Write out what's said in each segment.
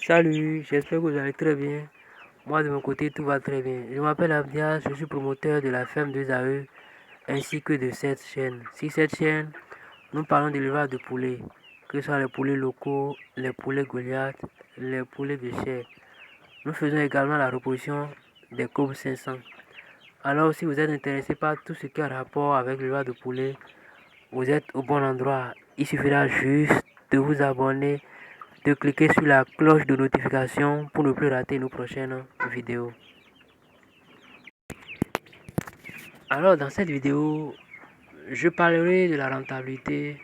Salut, j'espère que vous allez très bien. Moi de mon côté tout va très bien. Je m'appelle Abdias, je suis promoteur de la ferme 2AE ainsi que de cette chaîne. Sur cette chaîne, nous parlons d'élevage de poulets, que ce soit les poulets locaux, les poulets Goliath, les poulets de chair. Nous faisons également la reproduction des Kobe 500. Alors si vous êtes intéressé par tout ce qui a rapport avec l'élevage de poulets, vous êtes au bon endroit. Il suffira juste de vous abonner, de cliquer sur la cloche de notification pour ne plus rater nos prochaines vidéos. Alors dans cette vidéo, je parlerai de la rentabilité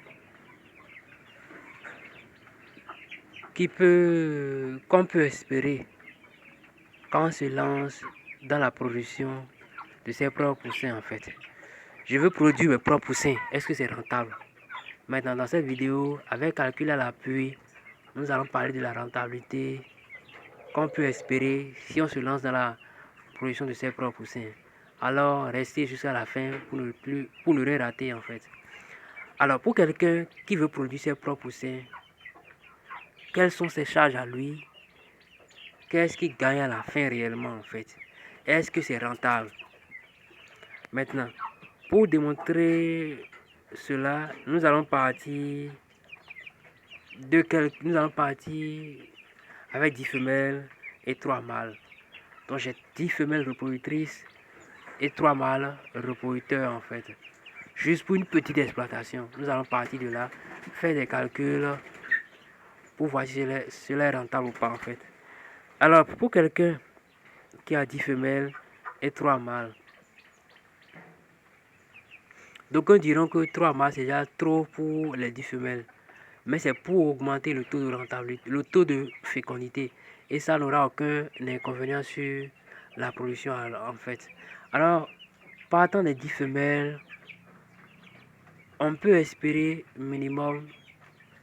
qu'on peut espérer quand on se lance dans la production de ses propres poussins en fait. Je veux produire mes propres poussins. Est-ce que c'est rentable? Maintenant dans cette vidéo, avec calcul à l'appui, nous allons parler de la rentabilité qu'on peut espérer si on se lance dans la production de ses propres poussins. Alors restez jusqu'à la fin pour ne rien rater en fait. Alors pour quelqu'un qui veut produire ses propres poussins, quelles sont ses charges à lui? Qu'est-ce qu'il gagne à la fin réellement en fait? Est-ce que c'est rentable? Maintenant, pour démontrer cela, nous allons partir avec 10 femelles et 3 mâles. Donc j'ai 10 femelles reproductrices et 3 mâles reproducteurs en fait. Juste pour une petite exploitation. Nous allons partir de là, faire des calculs pour voir si cela est rentable ou pas en fait. Alors pour quelqu'un qui a 10 femelles et 3 mâles, d'aucuns diront que 3 mâles c'est déjà trop pour les 10 femelles. Mais c'est pour augmenter le taux de rentabilité, le taux de fécondité. Et ça n'aura aucun inconvénient sur la production en fait. Alors, partant des 10 femelles, on peut espérer minimum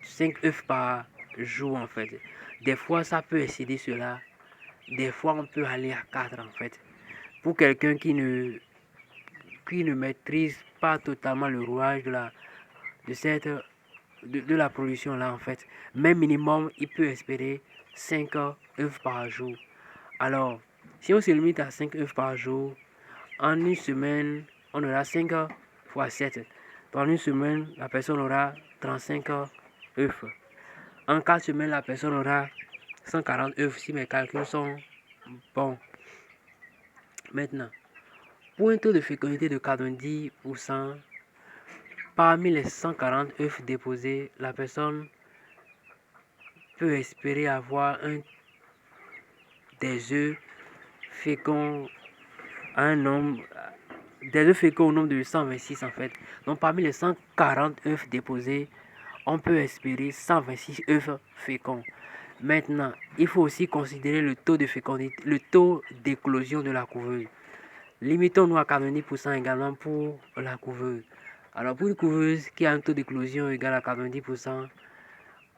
5 œufs par jour en fait. Des fois, ça peut excéder cela. Des fois, on peut aller à 4 en fait. Pour quelqu'un qui ne maîtrise pas totalement le rouage de la production là en fait. Mais minimum, il peut espérer 5 œufs par jour. Alors, si on se limite à 5 œufs par jour, en une semaine, on aura 5 fois 7. Dans une semaine, la personne aura 35 œufs. En 4 semaines, la personne aura 140 œufs si mes calculs sont bons. Maintenant, pour un taux de fécondité de 90%, parmi les 140 œufs déposés, la personne peut espérer avoir des œufs féconds à un nombre des œufs féconds au nombre de 126 en fait. Donc parmi les 140 œufs déposés, on peut espérer 126 œufs féconds. Maintenant, il faut aussi considérer le taux de fécondité, le taux d'éclosion de la couveuse. Limitons-nous à 90% également pour la couveuse. Alors pour une couveuse qui a un taux d'éclosion égal à 90%,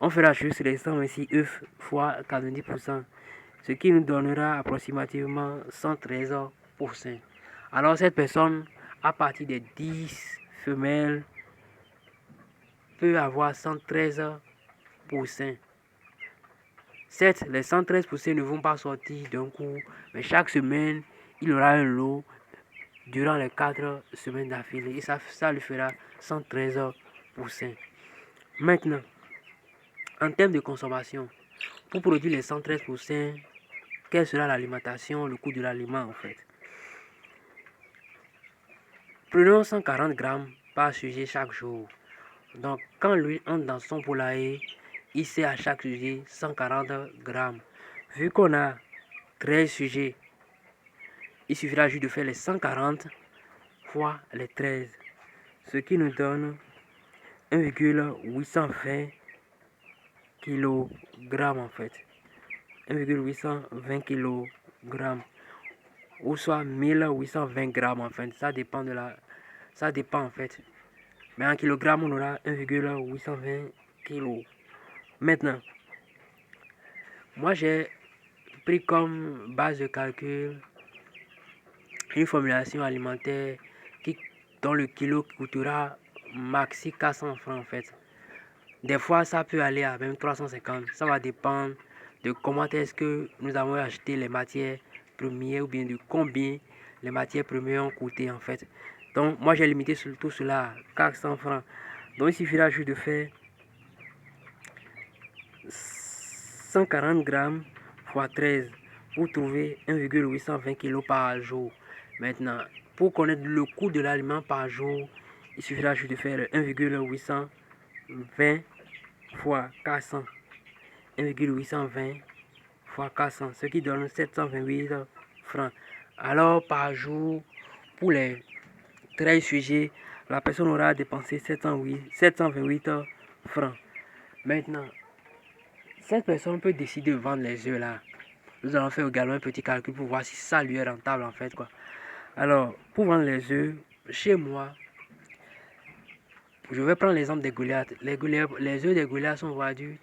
on fera juste les 126 œufs fois 90%, ce qui nous donnera approximativement 113%. Alors cette personne, à partir des 10 femelles, peut avoir 113%. Certes, les 113% ne vont pas sortir d'un coup, mais chaque semaine, il aura un lot durant les 4 semaines d'affilée. Et ça lui fera 113%. Maintenant, en termes de consommation, pour produire les 113%, quelle sera l'alimentation, le coût de l'aliment en fait? Prenons 140 grammes par sujet chaque jour. Donc, quand lui entre dans son poulailler, il sait à chaque sujet 140 grammes. Vu qu'on a 13 sujets, il suffira juste de faire les 140 fois les 13, ce qui nous donne 1,820 kg en fait. 1,820 kg ou soit 1820 grammes en fait. Ça dépend en fait. Mais en kilogrammes, on aura 1,820 kg. Maintenant, moi j'ai pris comme base de calcul une formulation alimentaire dont le kilo coûtera maxi 400 francs en fait. Des fois, ça peut aller à même 350. Ça va dépendre de comment est-ce que nous avons acheté les matières premières ou bien de combien les matières premières ont coûté en fait. Donc moi j'ai limité tout cela à 400 francs. Donc il suffira juste de faire 140 grammes fois 13 pour trouver 1,820 kg par jour. Maintenant, pour connaître le coût de l'aliment par jour, il suffira juste de faire 1,820 fois 400. 1,820 fois 400, ce qui donne 728 francs. Alors par jour, pour les 13 sujets, la personne aura dépensé 728 francs. Maintenant, cette personne peut décider de vendre les œufs là. Nous allons faire également un petit calcul pour voir si ça lui est rentable en fait quoi. Alors, pour vendre les œufs, chez moi, je vais prendre l'exemple des Goliaths. Les œufs des Goliaths sont vendus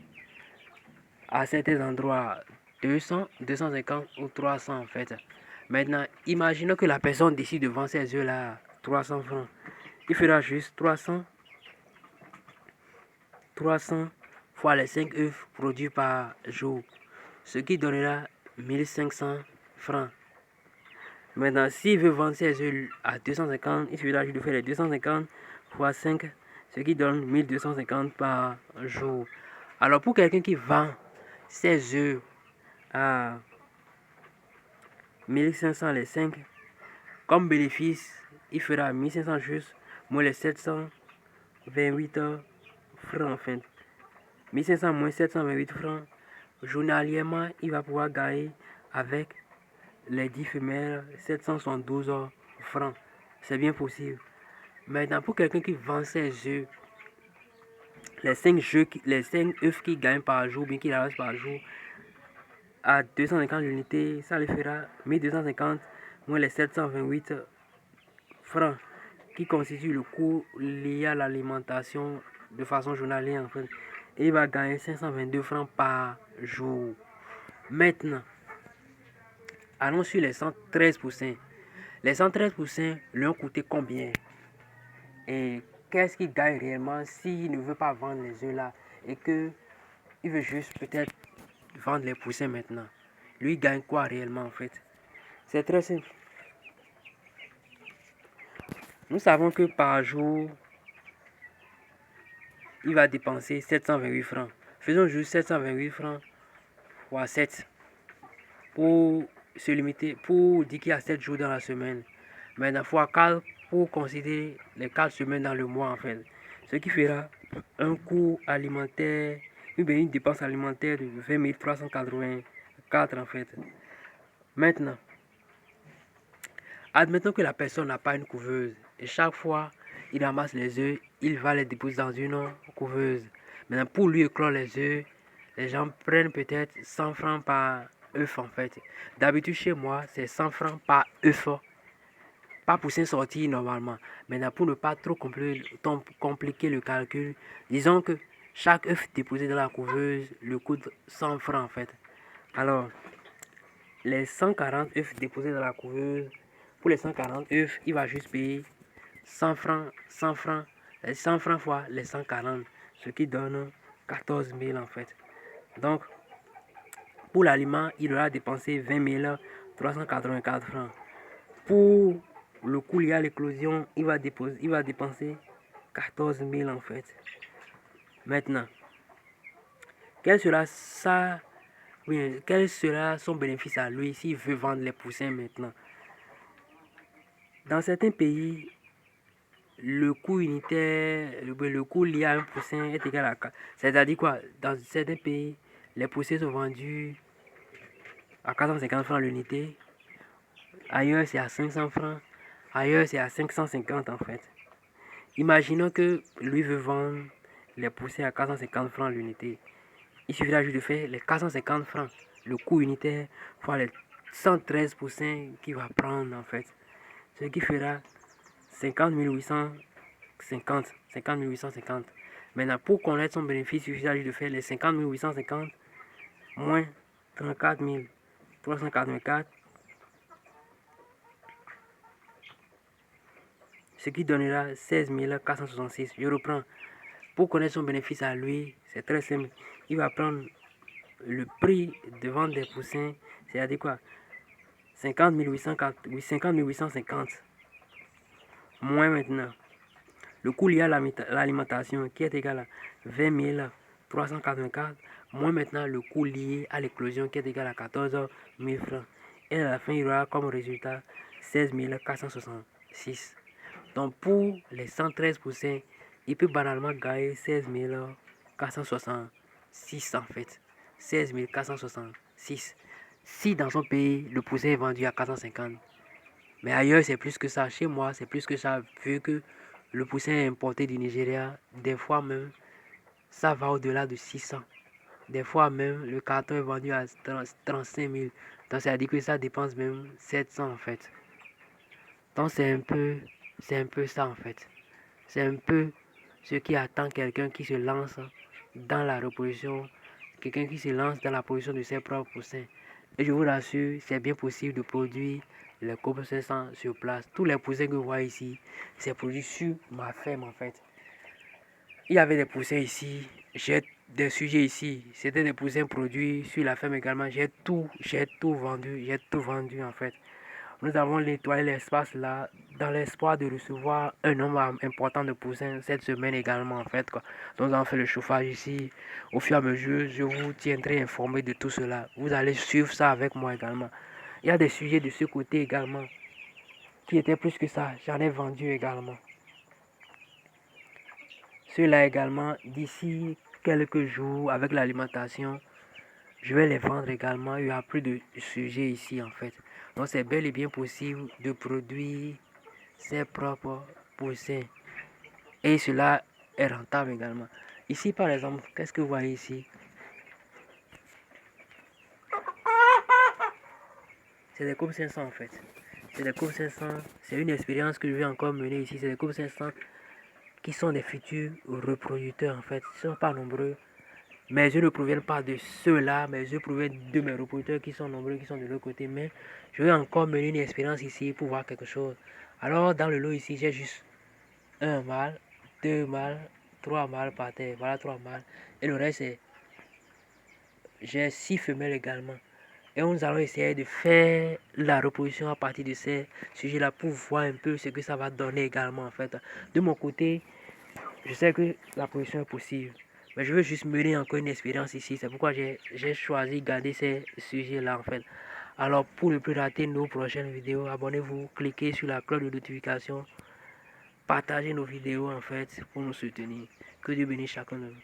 à certains endroits 200, 250 ou 300 en fait. Maintenant, imaginons que la personne décide de vendre ces œufs là à 300 francs. Il fera juste 300 fois les 5 œufs produits par jour, ce qui donnera 1500 francs. Maintenant, s'il veut vendre ses œufs à 250, il suffira juste de faire les 250 fois 5, ce qui donne 1250 par jour. Alors, pour quelqu'un qui vend ses œufs à 1500 les 5, comme bénéfice, il fera 1500 juste, moins les 728 francs en fait. 1500 moins 728 francs, journalièrement, il va pouvoir gagner avec les 10 femelles 772 francs. C'est bien possible. Maintenant, pour quelqu'un qui vend ses œufs, les 5 œufs qu'il gagne par jour, bien qu'il ramasse par jour, à 250 unités, ça lui fera 1250 moins les 728 francs qui constitue le coût lié à l'alimentation de façon journalière en fait. Et il va gagner 522 francs par jour. Maintenant, allons sur les 113%. Les 113% lui ont coûté combien? Et qu'est-ce qu'il gagne réellement s'il ne veut pas vendre les œufs là et qu'il veut juste peut-être vendre les poussins maintenant? Lui gagne quoi réellement en fait? C'est très simple. Nous savons que par jour, il va dépenser 728 francs. Faisons juste 728 francs fois 7 pour se limiter, pour dire qu'il y a 7 jours dans la semaine. Maintenant, fois 4 pour considérer les 4 semaines dans le mois en fait. Ce qui fera un coût alimentaire, une dépense alimentaire de 20 384 en fait. Maintenant, admettons que la personne n'a pas une couveuse et chaque fois il ramasse les œufs, il va les déposer dans une couveuse. Maintenant, pour lui éclore les œufs, les gens prennent peut-être 100 francs par œuf en fait. D'habitude chez moi, c'est 100 francs par œuf. Pas poussin sorti normalement. Maintenant, pour ne pas trop compliquer le calcul, disons que chaque œuf déposé dans la couveuse le coûte 100 francs en fait. Alors, les 140 œufs déposés dans la couveuse, pour les 140 œufs, il va juste payer 100 francs, 100 francs, 100 francs fois les 140, ce qui donne 14 000 en fait. Donc, pour l'aliment, il aura dépensé 20 384 francs. Pour le coût lié à l'éclosion, il va dépenser 14 000 en fait. Maintenant, quel sera son bénéfice à lui s'il veut vendre les poussins maintenant? Dans certains pays, le coût unitaire, le coût lié à un poussin est égal à 4. C'est-à-dire quoi? Dans certains pays, les poussins sont vendus à 450 francs l'unité. Ailleurs, c'est à 500 francs. Ailleurs, c'est à 550 en fait. Imaginons que lui veut vendre les poussins à 450 francs l'unité. Il suffira juste de faire les 450 francs, le coût unitaire, fois les 113% qu'il va prendre en fait. Ce qui fera 50 850. 50 850. Maintenant, pour connaître son bénéfice, il suffira juste de faire les 50 850 moins 34 384. Ce qui donnera 16 466. Je reprends. Pour connaître son bénéfice à lui, c'est très simple. Il va prendre le prix de vente des poussins, c'est-à-dire quoi? 50 850 moins maintenant le coût lié à l'alimentation qui est égal à 20 384 moins maintenant le coût lié à l'éclosion qui est égal à 14 000 francs. Et à la fin, il y aura comme résultat 16 466. Donc pour les 113 poussins, il peut banalement gagner 16 466 en fait. 16 466. Si dans son pays, le poussin est vendu à 450. Mais ailleurs, c'est plus que ça. Chez moi, c'est plus que ça. Vu que le poussin est importé du Nigeria, des fois même, ça va au-delà de 600. Des fois même, le carton est vendu à 35 000. Donc, ça veut dire que ça dépense même 700 en fait. Donc, c'est un peu ça en fait. C'est un peu ce qui attend quelqu'un qui se lance dans la reproduction, quelqu'un qui se lance dans la production de ses propres poussins. Et je vous rassure, c'est bien possible de produire les coupes 500 sur place. Tous les poussins que vous voyez ici, c'est produit sur ma ferme en fait. Il y avait des poussins ici, j'ai des sujets ici. C'était des poussins produits sur la ferme également. J'ai tout vendu en fait. Nous avons nettoyé l'espace là dans l'espoir de recevoir un nombre important de poussins cette semaine également en fait quoi. Donc nous avons fait le chauffage ici. Au fur et à mesure, je vous tiendrai informé de tout cela. Vous allez suivre ça avec moi également. Il y a des sujets de ce côté également qui étaient plus que ça. J'en ai vendu également. Ceux-là également, d'ici quelques jours avec l'alimentation, je vais les vendre également. Il n'y a plus de sujets ici en fait. Donc c'est bel et bien possible de produire ses propres poussins. Et cela est rentable également. Ici par exemple, qu'est-ce que vous voyez ici? C'est des coupes 500 en fait. C'est des coupes 500. C'est une expérience que je vais encore mener ici. C'est des coupes 500 qui sont des futurs reproducteurs en fait. Ils ne sont pas nombreux. Mes œufs ne proviennent pas de ceux-là. Mes œufs proviennent de mes reproducteurs qui sont nombreux, qui sont de l'autre côté. Mais je vais encore mener une expérience ici pour voir quelque chose. Alors dans le lot ici, j'ai juste un mâle, deux mâles, trois mâles par terre. Voilà trois mâles. Et le reste, c'est j'ai 6 femelles également. Et nous allons essayer de faire la reproduction à partir de ces sujets-là pour voir un peu ce que ça va donner également en fait. De mon côté, je sais que la production est possible. Mais je veux juste mener encore une expérience ici. C'est pourquoi j'ai choisi de garder ces sujets-là en fait. Alors pour ne plus rater nos prochaines vidéos, abonnez-vous, cliquez sur la cloche de notification, partagez nos vidéos en fait pour nous soutenir. Que Dieu bénisse chacun de nous.